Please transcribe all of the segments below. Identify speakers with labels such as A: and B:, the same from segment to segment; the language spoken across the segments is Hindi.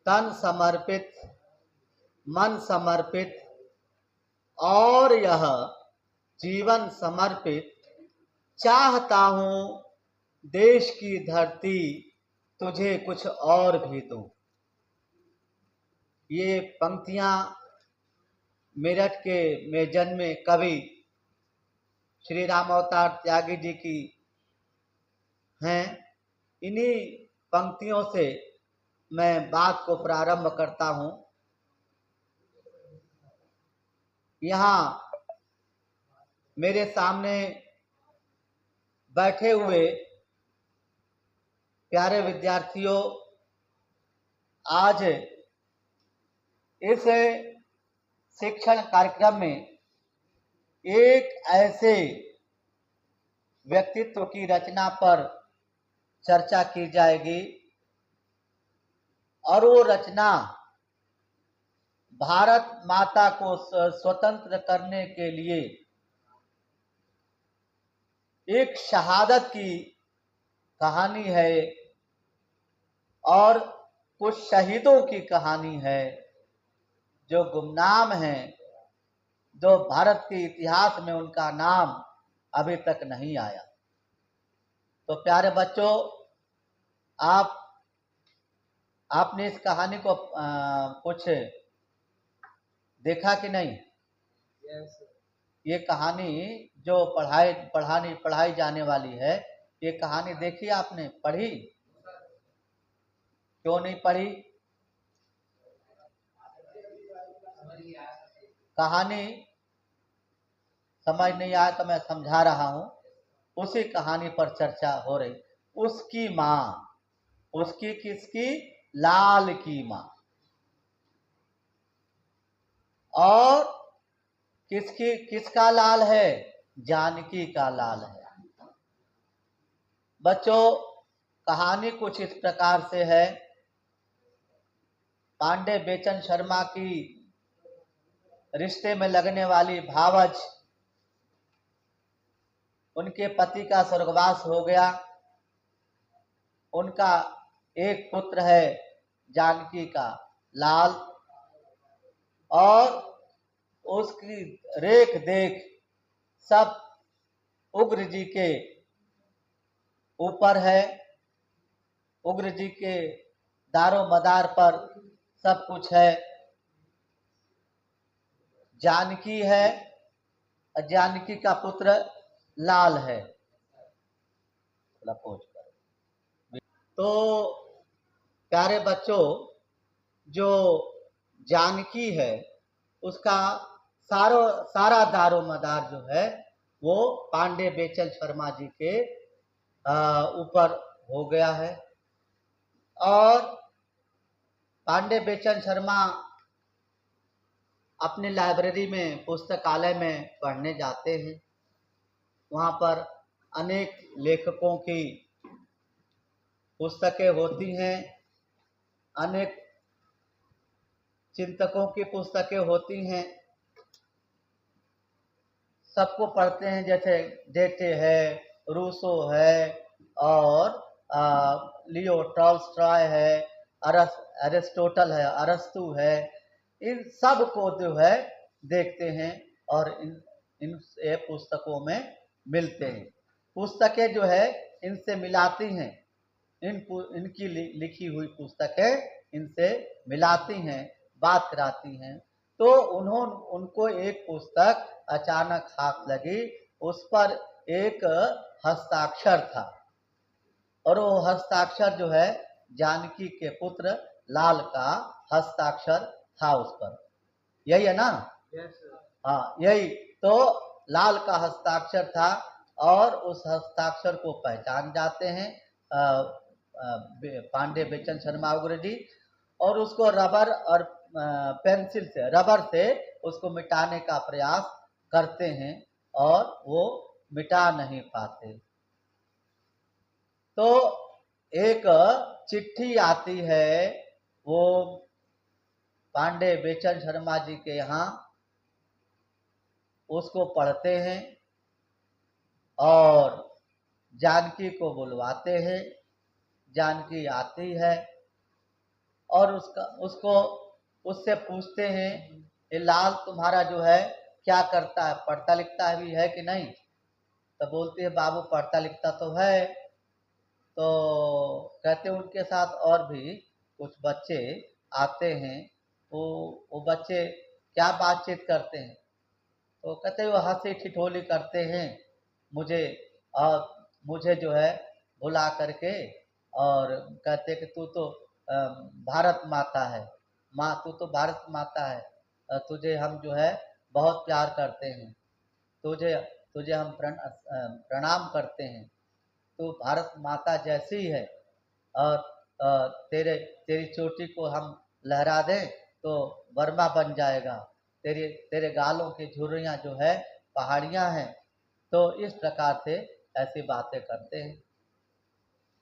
A: तन समर्पित, मन समर्पित और यह जीवन समर्पित चाहता हूं देश की धरती तुझे कुछ और भी दूं। ये पंक्तियां मेरठ के में जन्मे कवि श्री राम अवतार त्यागी जी की हैं। इन्हीं पंक्तियों से मैं बात को प्रारंभ करता हूं। यहाँ मेरे सामने बैठे हुए प्यारे विद्यार्थियों, आज इस शिक्षण कार्यक्रम में एक ऐसे व्यक्तित्व की रचना पर चर्चा की जाएगी और वो रचना भारत माता को स्वतंत्र करने के लिए एक शहादत की कहानी है और कुछ शहीदों की कहानी है जो गुमनाम हैं, जो भारत के इतिहास में उनका नाम अभी तक नहीं आया। तो प्यारे बच्चों, आपने इस कहानी को कुछ देखा कि नहीं? ये कहानी जो पढ़ाई जाने वाली है, ये कहानी देखी आपने? पढ़ी? क्यों नहीं पढ़ी? कहानी समझ नहीं आया तो मैं समझा रहा हूं। उसी कहानी पर चर्चा हो रही। उसकी माँ, उसकी किसकी? लाल की माँ। और किसका लाल है? जानकी का लाल है। बच्चों, कहानी कुछ इस प्रकार से है। पांडे बेचन शर्मा की रिश्ते में लगने वाली भावज, उनके पति का स्वर्गवास हो गया। उनका एक पुत्र है जानकी का लाल, और उसकी रेख देख सब उग्र जी के ऊपर है। उग्र जी के दारो मदार पर सब कुछ है। जानकी है, जानकी का पुत्र लाल है। तो प्यारे बच्चों, जो जानकी है उसका सारा दारो मदार जो है वो पांडे बेचन शर्मा जी के ऊपर हो गया है। और पांडे बेचन शर्मा अपनी लाइब्रेरी में, पुस्तकालय में पढ़ने जाते हैं। वहाँ पर अनेक लेखकों की पुस्तकें होती हैं, अनेक चिंतकों की पुस्तकें होती हैं। सबको पढ़ते हैं, जैसे डेटे है, रूसो है, और लियो टॉल्स्टॉय है, अरिस्टोटल है, अरस्तु है। इन सब को जो है देखते हैं और इन पुस्तकों में मिलते हैं। पुस्तकें जो है इनसे मिलाती हैं, इनकी लिखी हुई पुस्तकें इनसे मिलाती हैं, बात कराती हैं। तो उनको एक पुस्तक अचानक हाथ लगी। उस पर एक हस्ताक्षर था, और वो हस्ताक्षर जो है जानकी के पुत्र लाल का हस्ताक्षर था उस पर। यही है ना? हाँ, यही तो लाल का हस्ताक्षर था। और उस हस्ताक्षर को पहचान जाते हैं पांडे बेचन शर्मा उग्र जी, और उसको रबर और पेंसिल से, रबर से उसको मिटाने का प्रयास करते हैं और वो मिटा नहीं पाते। तो एक चिट्ठी आती है, वो पांडे बेचन शर्मा जी के यहाँ, उसको पढ़ते हैं और जानकी को बुलवाते हैं। जानकी आती है और उसको उससे पूछते हैं, ये लाल तुम्हारा जो है क्या करता है, पढ़ता लिखता भी है कि नहीं? तो बोलती है बाबू पढ़ता लिखता तो है। तो कहते हैं उनके साथ और भी कुछ बच्चे आते हैं, वो बच्चे क्या बातचीत करते हैं? तो कहते हैं वो हंसी ठिठोली करते हैं, मुझे और मुझे जो है बुला करके, और कहते हैं कि तू तो भारत माता है, माँ तू तो भारत माता है, तुझे हम जो है बहुत प्यार करते हैं, तुझे तुझे हम प्रणाम करते हैं, तू भारत माता जैसी है, और तेरी चोटी को हम लहरा दें तो वर्मा बन जाएगा, तेरे गालों की झुर्रियाँ जो है पहाड़ियाँ हैं। तो इस प्रकार से ऐसी बातें करते हैं।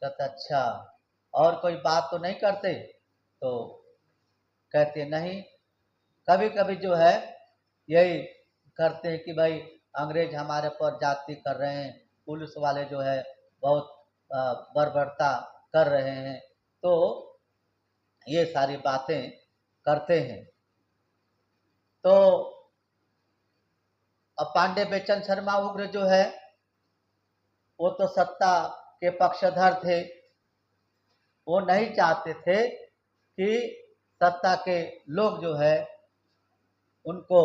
A: कहते अच्छा, और कोई बात तो नहीं करते? तो कहते नहीं, कभी कभी जो है यही करते हैं कि भाई अंग्रेज हमारे पर जाति कर रहे हैं, पुलिस वाले जो है बहुत बर्बरता कर रहे हैं, तो ये सारी बातें करते हैं। तो अब पांडे बेचन शर्मा उग्र जो है वो तो सत्ता के पक्षधर थे, वो नहीं चाहते थे कि सत्ता के लोग जो है उनको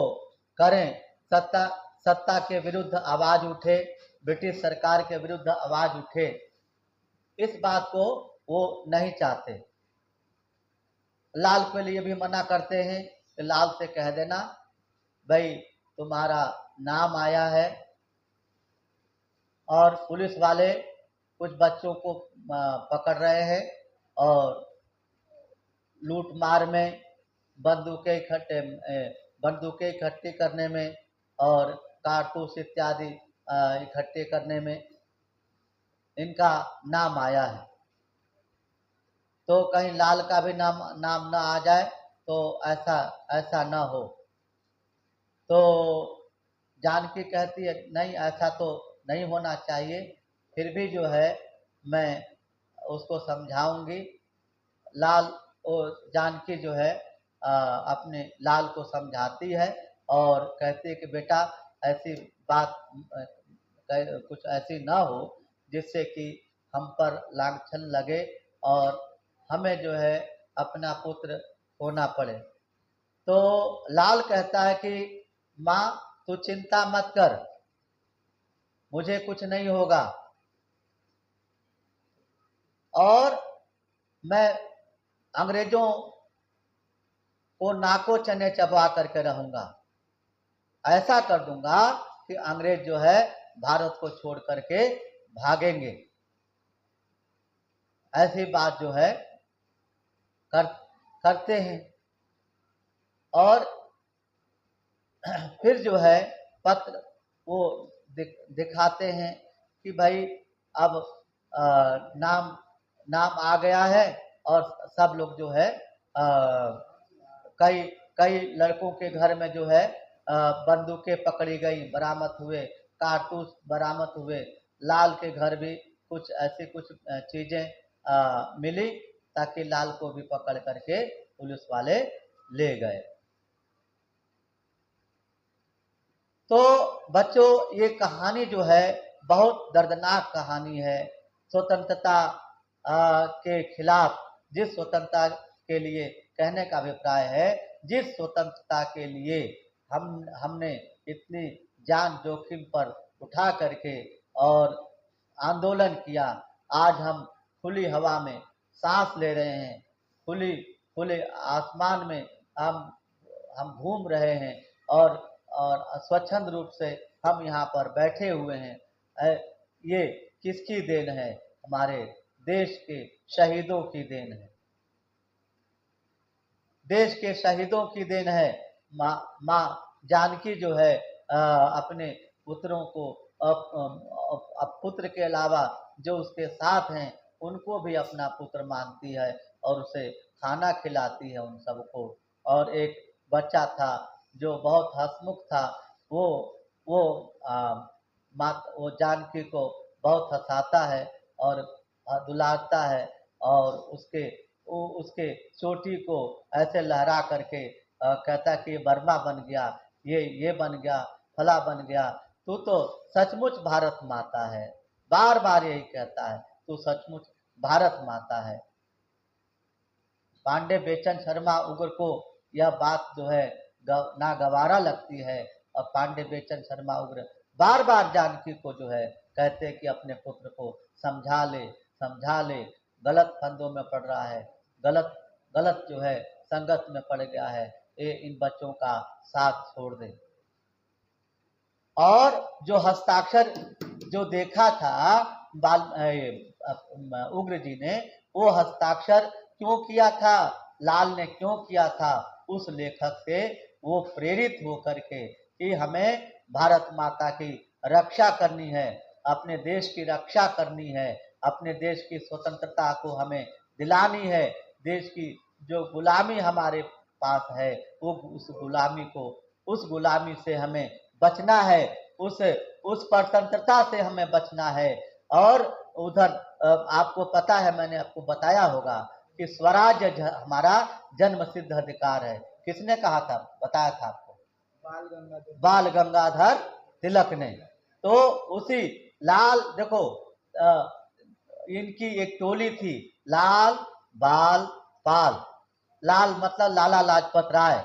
A: करें, सत्ता सत्ता के विरुद्ध आवाज उठे, ब्रिटिश सरकार के विरुद्ध आवाज उठे, इस बात को वो नहीं चाहते। लाल के लिए भी मना करते हैं कि लाल से कह देना भाई तुम्हारा नाम आया है, और पुलिस वाले कुछ बच्चों को पकड़ रहे हैं, और लूट मार में, बंदूकें इकट्ठी करने में, और कारतूस इत्यादि इकट्ठे करने में इनका नाम आया है। तो कहीं लाल का भी नाम ना आ जाए, तो ऐसा ऐसा ना हो। तो जानकी कहती है नहीं, ऐसा तो नहीं होना चाहिए, फिर भी जो है मैं उसको समझाऊंगी। लाल और जानकी जो है अपने लाल को समझाती है और कहती है कि बेटा ऐसी बात कुछ ऐसी ना हो जिससे कि हम पर लांछन लगे और हमें जो है अपना पुत्र खोना पड़े। तो लाल कहता है कि माँ तू चिंता मत कर, मुझे कुछ नहीं होगा, और मैं अंग्रेजों को नाको चने चबा करके रहूंगा, ऐसा कर दूंगा कि अंग्रेज जो है भारत को छोड़ करके भागेंगे। ऐसी बात जो है करते हैं। और फिर जो है पत्र वो दिखाते हैं कि भाई अब नाम नाम आ गया है, और सब लोग जो है कई कई लड़कों के घर में जो है बंदूकें पकड़ी गई, बरामद हुए, कारतूस बरामद हुए। लाल के घर भी कुछ ऐसी कुछ चीजें मिली, ताकि लाल को भी पकड़ करके पुलिस वाले ले गए। तो बच्चों ये कहानी जो है बहुत दर्दनाक कहानी है। स्वतंत्रता के खिलाफ, जिस स्वतंत्रता के लिए कहने का अभिप्राय है, जिस स्वतंत्रता के लिए हमने इतनी जान जोखिम पर उठा करके और आंदोलन किया, आज हम खुली हवा में सांस ले रहे हैं, खुले आसमान में हम घूम रहे हैं, और स्वच्छंद रूप से हम यहाँ पर बैठे हुए हैं। ये किसकी देन है? हमारे देश के शहीदों की देन है, देश के शहीदों की देन है। माँ जानकी जो है अपने पुत्रों को पुत्र के अलावा जो उसके साथ हैं उनको भी अपना पुत्र मानती है, और उसे खाना खिलाती है उन सबको। और एक बच्चा था जो बहुत हंसमुख था, वो वो वो जानकी को बहुत हंसाता है और दुलारता है, और उसके उसके चोटी को ऐसे लहरा करके कहता कि ये बर्मा बन गया, ये बन गया, फला बन गया, तू तो सचमुच भारत माता है। बार बार यही कहता है, तू सचमुच भारत माता है। पांडे बेचन शर्मा उग्र को यह बात जो है नागवारा लगती है, और पांडे बेचन शर्मा उग्र बार बार जानकी को जो है कहते कि अपने पुत्र को समझा ले, समझा ले, गलत फंदों में पड़ रहा है, गलत गलत जो है संगत में पड़ गया है, ये इन बच्चों का साथ छोड़ दे। और जो हस्ताक्षर जो देखा था उग्र जी ने, वो हस्ताक्षर क्यों किया था, लाल ने क्यों किया था, उस लेखक से वो प्रेरित होकर के कि हमें भारत माता की रक्षा करनी है, अपने देश की रक्षा करनी है, अपने देश की स्वतंत्रता को हमें दिलानी है, देश की जो गुलामी हमारे पास है वो उस गुलामी से हमें बचना है, उस परतंत्रता से हमें बचना है। और उधर आपको पता है, मैंने आपको बताया होगा कि स्वराज हमारा जन्म सिद्ध अधिकार है। किसने कहा था, बताया था आपको? बाल गंगाधर तिलक ने। तो उसी लाल देखो इनकी एक टोली थी, लाल बाल पाल। लाल मतलब लाला लाजपत राय,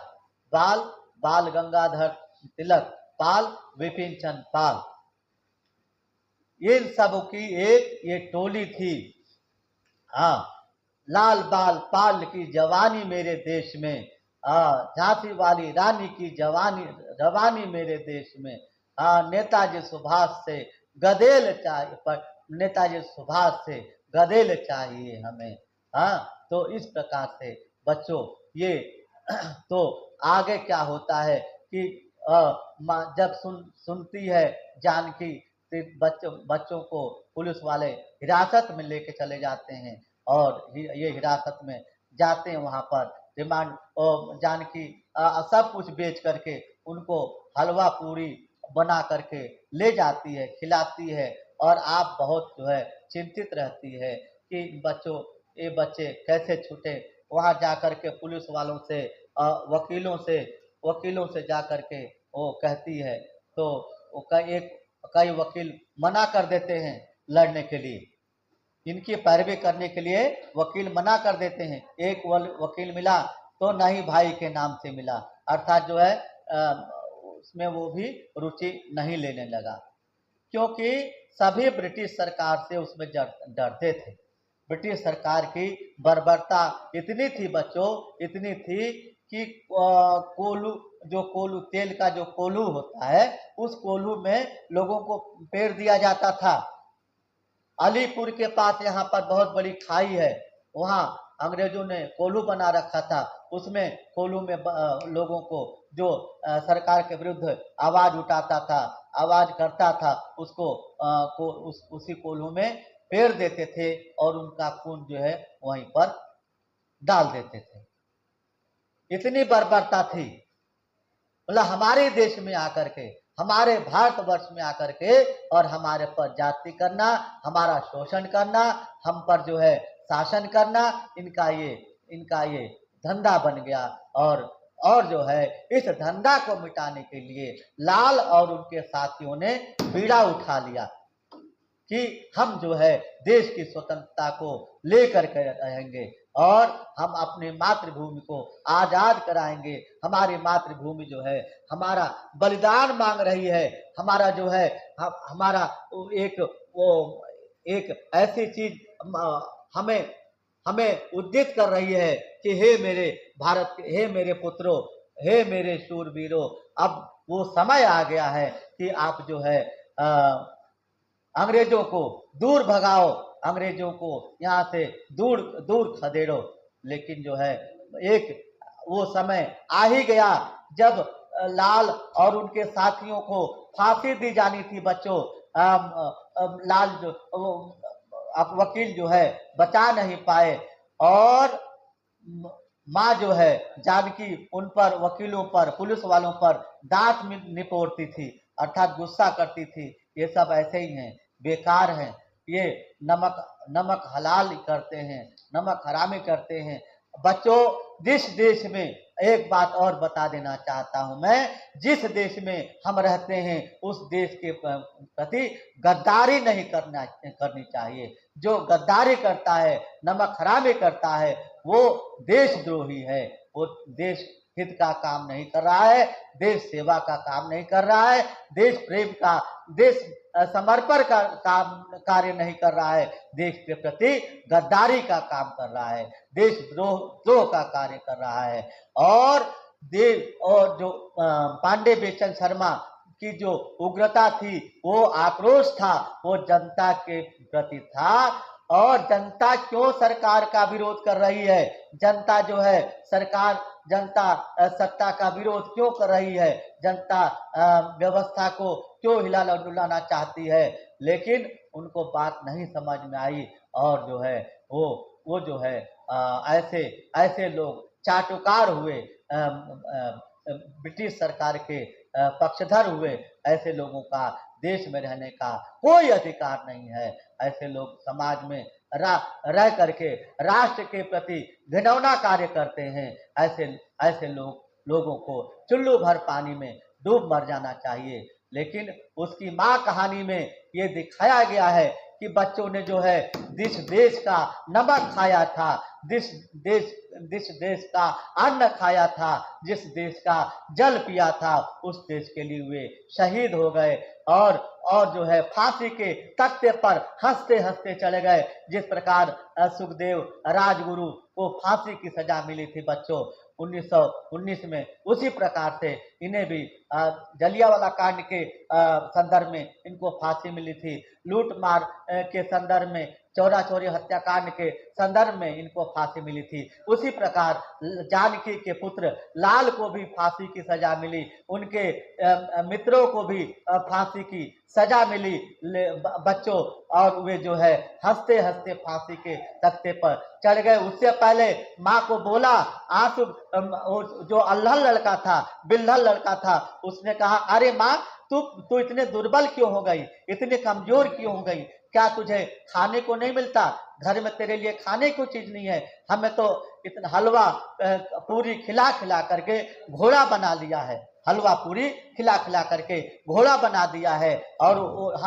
A: बाल गंगाधर तिलक, पाल विपिन चंद्र पाल। इन सब की एक ये टोली थी। हाँ, लाल बाल पाल की जवानी मेरे देश में, झांसी वाली रानी की जवानी मेरे देश में, नेताजी सुभाष से गदेल चाहिए, पर नेताजी सुभाष से गदेल चाहिए हमें। हाँ, तो इस प्रकार से बच्चों ये तो आगे क्या होता है कि जब सुनती है जानकी, बच्चों को पुलिस वाले हिरासत में लेके चले जाते हैं, और ये हिरासत में जाते हैं, वहां पर रिमांड जानकी सब कुछ बेच करके उनको हलवा पूरी बना करके ले जाती है, खिलाती है, और आप बहुत जो है चिंतित रहती है कि ये बच्चे कैसे छूटे। वहां जाकर के पुलिस वालों से वकीलों से जा करके वो कहती है, तो कई वकील मना कर देते हैं लड़ने के लिए, इनकी पैरवी करने के लिए वकील मना कर देते हैं। एक वकील मिला तो नहीं भाई के नाम से मिला, अर्थात जो है उसमें वो भी रुचि नहीं लेने लगा, क्योंकि सभी ब्रिटिश सरकार से उसमें डरते थे। ब्रिटिश सरकार की बर्बरता इतनी थी बच्चों, इतनी थी कि कोलू तेल का जो कोल्हू होता है, उस कोल्हू में लोगों को पेड़ दिया जाता था। अलीपुर के पास यहाँ पर बहुत बड़ी खाई है, वहाँ अंग्रेजों ने कोल्हू बना रखा था। उसमें कोल्हू में लोगों को जो सरकार के विरुद्ध आवाज उठाता था, आवाज करता था, उसको उसी कोल्हू में पेड़ देते थे और उनका खून जो है वहीं पर डाल देते थे। इतनी बर्बरता थी, मतलब हमारे देश में आकर के, हमारे भारतवर्ष में आकर के और हमारे पर जाति करना, हमारा शोषण करना, हम पर जो है शासन करना, इनका ये धंधा बन गया। और जो है इस धंधा को मिटाने के लिए लाल और उनके साथियों ने बीड़ा उठा लिया कि हम जो है देश की स्वतंत्रता को लेकर के रहेंगे और हम अपनी मातृभूमि को आजाद कराएंगे। हमारी मातृभूमि जो है हमारा बलिदान मांग रही है, हमारा जो है हमारा एक ऐसी चीज हमें उद्यत कर रही है कि हे मेरे भारत, हे मेरे पुत्रों, हे मेरे शूरवीरों, अब वो समय आ गया है कि आप जो है अंग्रेजों को दूर भगाओ, अंग्रेजों को यहाँ से दूर दूर खदेड़ो। लेकिन जो है एक वो समय आ ही गया जब लाल और उनके साथियों को फांसी दी जानी थी बच्चों। लाल जो वकील जो है बचा नहीं पाए और माँ जो है जानकी उन पर, वकीलों पर, पुलिस वालों पर दांत निपोरती थी, अर्थात गुस्सा करती थी, ये सब ऐसे ही हैं, बेकार हैं, ये नमक नमक हलाल करते हैं, नमक हरामी करते हैं। बच्चों, जिस देश में, एक बात और बता देना चाहता हूं मैं, जिस देश में हम रहते हैं उस देश के प्रति गद्दारी नहीं करनी चाहिए। जो गद्दारी करता है, नमक हरामी करता है, वो देशद्रोही है। वो देश हित का काम नहीं कर रहा है, देश सेवा का काम नहीं कर रहा है, देश प्रेम का, देश समर्पण का काम कार्य नहीं कर रहा है, देश के प्रति गद्दारी का काम कर रहा है, देशद्रोह का कार्य कर रहा है। और और जो पांडे बेचन शर्मा की जो उग्रता थी, वो आक्रोश था, वो जनता के प्रति था। और जनता क्यों सरकार का विरोध कर रही है, जनता जो है जनता सत्ता का विरोध क्यों कर रही है, जनता व्यवस्था को क्यों हिला डुलाना चाहती है, लेकिन उनको बात नहीं समझ में आई। और जो है वो जो है ऐसे ऐसे लोग चाटुकार हुए, ब्रिटिश सरकार के पक्षधर हुए। ऐसे लोगों का देश में रहने का कोई अधिकार नहीं है। ऐसे लोग समाज में रह करके राष्ट्र के प्रति घिनौना कार्य करते हैं। ऐसे लोगों को चुल्लू भर पानी में डूब मर जाना चाहिए। लेकिन उसकी माँ कहानी में ये दिखाया गया है कि बच्चों ने जो है जिस देश का नमक खाया था, जिस देश का अन्न खाया था, जिस देश का जल पिया था, उस देश के लिए वे शहीद हो गए। और जो है फांसी के तख्ते पर हंसते हंसते चले गए। जिस प्रकार सुखदेव राजगुरु को फांसी की सजा मिली थी बच्चों 1919 में, उसी प्रकार से इन्हें भी जलियांवाला कांड के संदर्भ में इनको फांसी मिली थी। लूट मार के संदर्भ में, चौरा चौरी हत्याकांड के संदर्भ में इनको फांसी मिली थी। उसी प्रकार जानकी के पुत्र लाल को भी फांसी की सजा मिली, उनके मित्रों को भी फांसी की सजा मिली बच्चों। और वे जो है हंसते हंसते फांसी के तख्ते पर चढ़ गए। उससे पहले माँ को बोला, आंसू, जो अल्हड़ लड़का था, बिल्हड़ लड़का था, उसने कहा, अरे माँ, तू इतने दुर्बल क्यों हो गई, इतने कमजोर क्यों हो गई, क्या तुझे खाने को नहीं मिलता, घर में तेरे लिए खाने को चीज नहीं है, हमें तो इतना हलवा पूरी खिला खिला करके घोड़ा बना लिया है, हलवा पूरी खिला खिला करके घोड़ा बना दिया है। और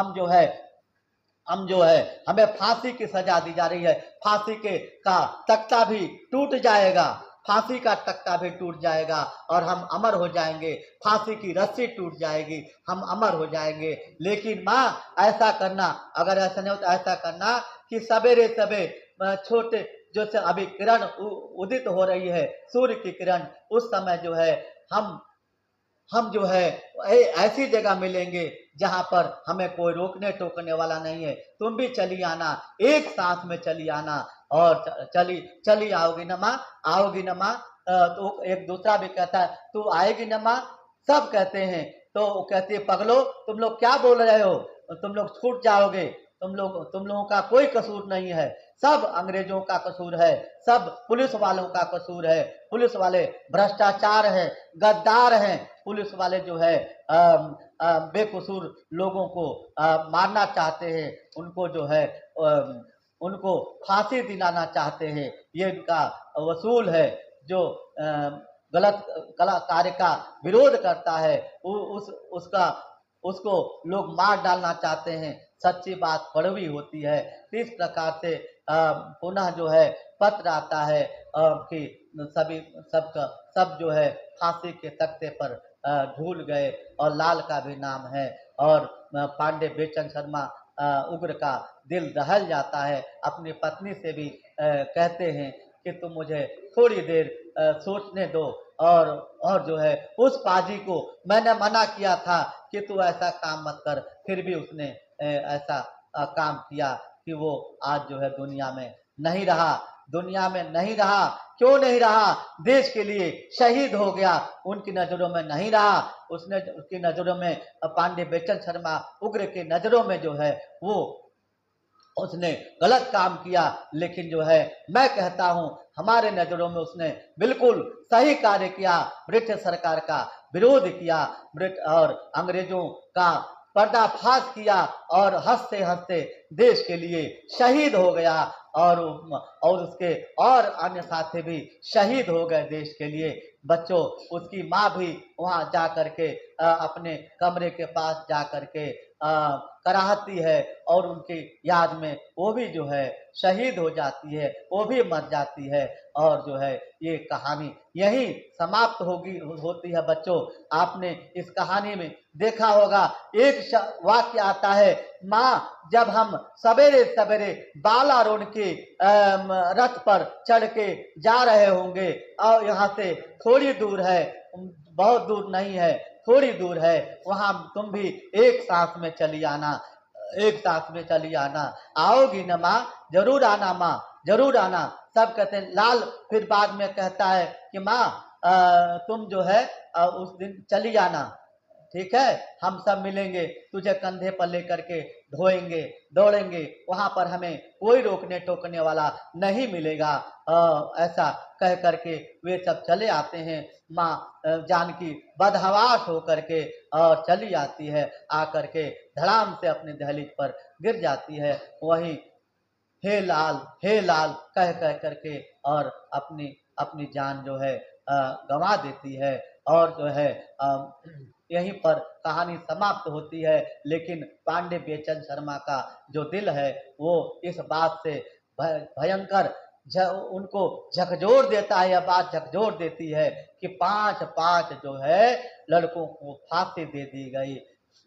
A: हम जो है हमें फांसी की सजा दी जा रही है, फांसी का तख्ता भी टूट जाएगा, फांसी का तख्ता भी टूट जाएगा और हम अमर हो जाएंगे, फांसी की रस्सी टूट जाएगी, हम अमर हो जाएंगे। लेकिन माँ, ऐसा करना, अगर ऐसा नहीं होता, ऐसा करना कि सवेरे सवेरे छोटे जो से अभी किरण उदित हो रही है, सूर्य की किरण, उस समय जो है हम जो है ऐसी जगह मिलेंगे जहां पर हमें कोई रोकने टोकने वाला नहीं है। तुम भी चली आना, एक साथ में चली आना, और चली आओगी न माँ, आओगी न माँ। तो एक दूसरा भी कहता है, तू आएगी न माँ, सब कहते हैं। तो कहती है, पगलो, तुम लोग क्या बोल रहे हो, तुम लोग छूट जाओगे, तुम लोगों का कोई कसूर नहीं है, सब अंग्रेजों का कसूर है, सब पुलिस वालों का कसूर है, पुलिस वाले भ्रष्टाचार हैं, गद्दार हैं, पुलिस वाले जो है बेकसूर लोगों को मारना चाहते हैं, उनको जो है उनको फांसी दिलाना चाहते हैं। ये इनका वसूल है। जो गलत कार्य का विरोध करता है उसको लोग मार डालना चाहते हैं। सच्ची बात कड़वी होती है। इस प्रकार से पुनः जो है पत्र आता है कि सब जो है फांसी के तख्ते पर झूल गए, और लाल का भी नाम है। और पांडे बेचन शर्मा उग्र का दिल दहल जाता है। अपनी पत्नी से भी कहते हैं कि तुम मुझे थोड़ी देर सोचने दो, और जो है उस पाजी को मैंने मना किया था कि तू ऐसा काम मत कर, फिर भी उसने ऐसा काम किया कि वो आज जो है दुनिया में नहीं रहा। क्यों नहीं रहा? देश के लिए शहीद हो गया, उनकी नजरों में नहीं रहा। उसकी नजरों में, पांडे बेचन शर्मा उग्र की नजरों में जो है वो उसने गलत काम किया। लेकिन जो है मैं कहता हूं, हमारे नजरों में उसने बिल्कुल सही कार्य किया। ब्रिटिश सरकार का विरोध किया, और अंग्रेजों का पर्दाफाश किया, और हंसते हंसते देश के लिए शहीद हो गया और उसके और अन्य साथी भी शहीद हो गए देश के लिए। बच्चों, उसकी माँ भी वहां जा करके अपने कमरे के पास जा करके कराहती है और उनकी याद में वो भी जो है शहीद हो जाती है, वो भी मर जाती है। और जो है ये कहानी यही समाप्त होती है। बच्चों, आपने इस कहानी में देखा होगा एक वाक्य आता है, माँ जब हम सवेरे सवेरे बालारोण के रथ पर चढ़ के जा रहे होंगे और यहाँ से थोड़ी दूर है, बहुत दूर नहीं है, थोड़ी दूर है, वहां तुम भी एक साथ में चली आना, एक साथ में चली आना, आओगी न माँ, जरूर आना माँ, जरूर आना। सब कहते हैं। लाल फिर बाद में कहता है कि माँ तुम जो है उस दिन चली आना, ठीक है, हम सब मिलेंगे, तुझे कंधे पर लेकर के ढोएंगे, दौड़ेंगे, वहां पर हमें कोई रोकने टोकने वाला नहीं मिलेगा। ऐसा कह करके वे सब चले आते हैं। माँ जानकी बदहवास होकर के और चली आती है, आकर के धड़ाम से अपने दहलीज पर गिर जाती है। वहीं हे लाल कह कह करके और अपनी अपनी जान जो है गंवा देती है। और जो है यहीं पर कहानी समाप्त होती है। लेकिन पांडे बेचन शर्मा का जो दिल है वो इस बात से भयंकर उनको झकझोर देता है। यह बात झकझोर देती है कि 5 जो है लड़कों को फांसी दे दी गई।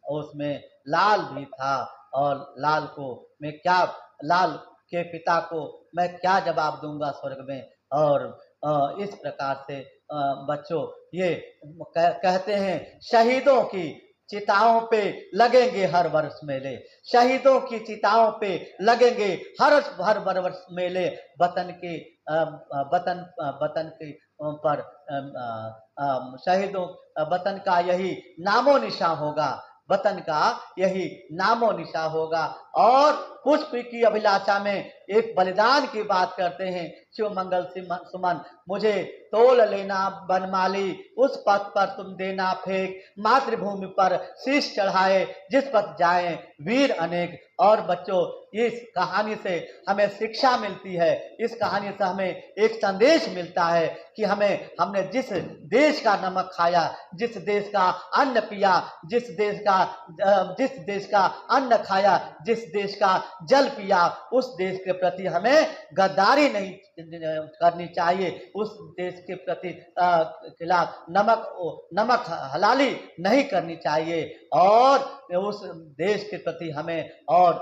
A: उसमें लाल भी था और लाल को मैं क्या, लाल के पिता को मैं क्या जवाब दूंगा स्वर्ग में। और इस प्रकार से बच्चों ये कहते हैं, शहीदों की चिताओं पे लगेंगे हर वर्ष मेले, शहीदों की चिताओं पे लगेंगे हर वर्ष मेले। वतन के वतन के पर शहीदों, वतन का यही नामो निशा होगा, वतन का यही नामो निशा होगा। और पुष्प की अभिलाषा में एक बलिदान की बात करते हैं। शिव मंगल सुमन, मुझे तोल लेना बनमाली, उस पथ पर तुम देना फेंक, मातृभूमि पर शीश चढ़ाए जिस पथ जाए वीर अनेक। और बच्चों, इस कहानी से हमें शिक्षा मिलती है, इस कहानी से हमें एक संदेश मिलता है कि हमने जिस देश का नमक खाया, जिस देश का अन्न पिया, जिस देश का अन्न खाया, जिस देश का जल पिया, उस देश के प्रति हमें गद्दारी नहीं करनी चाहिए, उस देश के प्रति खिलाफ नमक हलाली नहीं करनी चाहिए। और उस देश के प्रति हमें और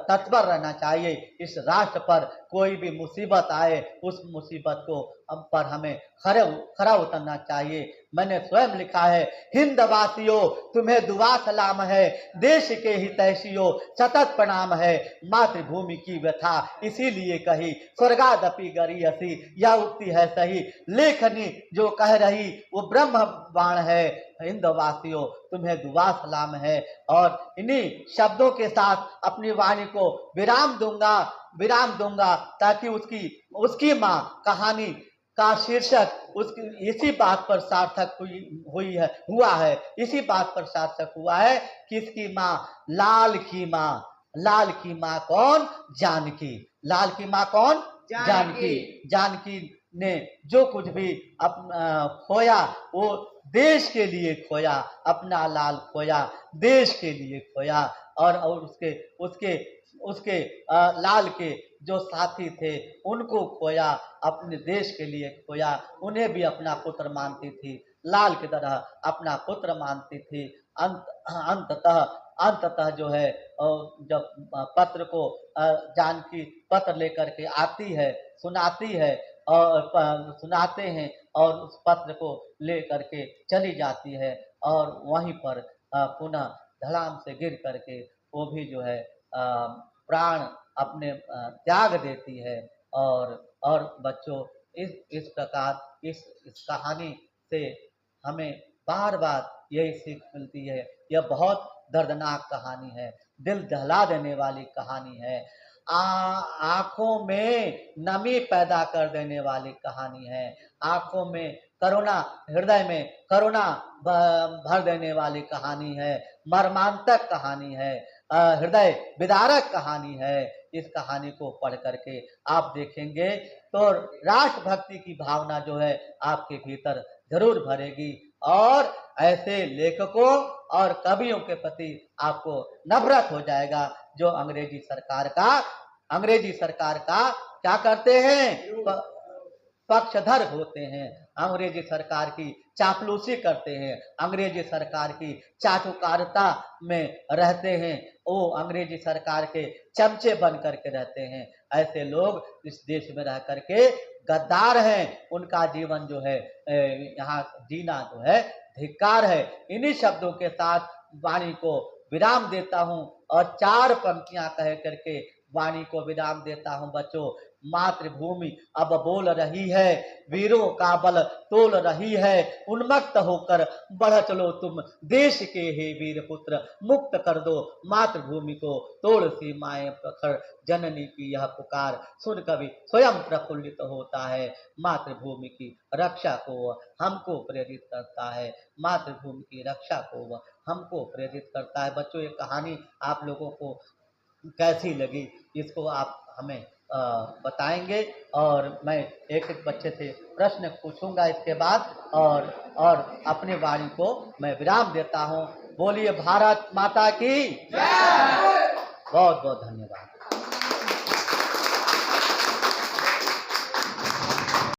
A: तत्पर रहना चाहिए। इस राष्ट्र पर कोई भी मुसीबत आए, उस मुसीबत को पर हमें खरा उतरना चाहिए। मैंने स्वयं लिखा है, हिंद वासियों तुम्हें दुआ सलाम है, देश के हितैषियों सतत प्रणाम है, मातृभूमि की व्यथा इसीलिए कही, स्वर्गादपि गरियसी, यह उक्ति है सही, लेखनी जो कह रही वो ब्रह्म बाण है, हिंद वासियों तुम्हें दुआ सलाम है। और इन्हीं शब्दों के साथ अपनी वाणी को विराम दूंगा ताकि उसकी माँ कहानी का शीर्षक उसकी इसी बात पर सार्थक हुआ है, इसी बात पर सार्थक हुआ है कि इसकी माँ लाल की माँ कौन? जानकी। लाल की माँ कौन? जानकी। जानकी ने जो कुछ भी खोया वो देश के लिए खोया, अपना लाल खोया देश के लिए खोया। और उसके लाल के जो साथी थे उनको खोया, अपने देश के लिए खोया, उन्हें भी अपना पुत्र मानती थी, लाल की तरह अपना पुत्र मानती थी। अंततः जो है जब पत्र को जानकी पत्र लेकर के आती है, सुनाती है और सुनाते हैं और उस पत्र को लेकर के चली जाती है और वहीं पर पुनः धड़ाम से गिर करके वो भी जो है प्राण अपने त्याग देती है। और बच्चों, इस प्रकार इस कहानी से हमें बार बार यही सीख मिलती है। यह बहुत दर्दनाक कहानी है, दिल दहला देने वाली कहानी है, आंखों में नमी पैदा कर देने वाली कहानी है, आंखों में करुणा, हृदय में करुणा भर देने वाली कहानी है, मर्मांतक कहानी है। हृदय विदारक कहानी है। इस कहानी को पढ़ करके आप देखेंगे तो राष्ट्रभक्ति की भावना जो है आपके भीतर जरूर भरेगी और ऐसे लेखकों और कवियों के प्रति आपको नफरत हो जाएगा जो अंग्रेजी सरकार का क्या करते हैं, पक्षधर होते हैं, अंग्रेजी सरकार की चापलूसी करते हैं, अंग्रेजी सरकार की चाटुकारिता में रहते हैं, वो अंग्रेजी सरकार के चमचे बन करके रहते हैं। ऐसे लोग इस देश में रह करके गद्दार हैं, उनका जीवन जो है यहाँ जीना जो है धिक्कार है। इन्हीं शब्दों के साथ वाणी को विराम देता हूँ और 4 पंक्तियां कह करके वाणी को विराम देता हूँ। बच्चों, मातृभूमि अब बोल रही है, वीरों का बल तोल रही है, उन्मत्त होकर बढ़ चलो तुम देश के हे वीर पुत्र, मुक्त कर दो मातृभूमि को, तोड़ सीमाएं प्रखर जननी की यह पुकार सुन कवि स्वयं प्रफुल्लित होता है। मातृभूमि की रक्षा को हमको प्रेरित करता है, मातृभूमि की रक्षा को हमको प्रेरित करता है। बच्चों, ये कहानी आप लोगों को कैसी लगी इसको आप हमें बताएंगे और मैं एक बच्चे से प्रश्न पूछूंगा इसके बाद और अपनी वाणी को मैं विराम देता हूं। बोलिए भारत माता की जय। बहुत बहुत धन्यवाद।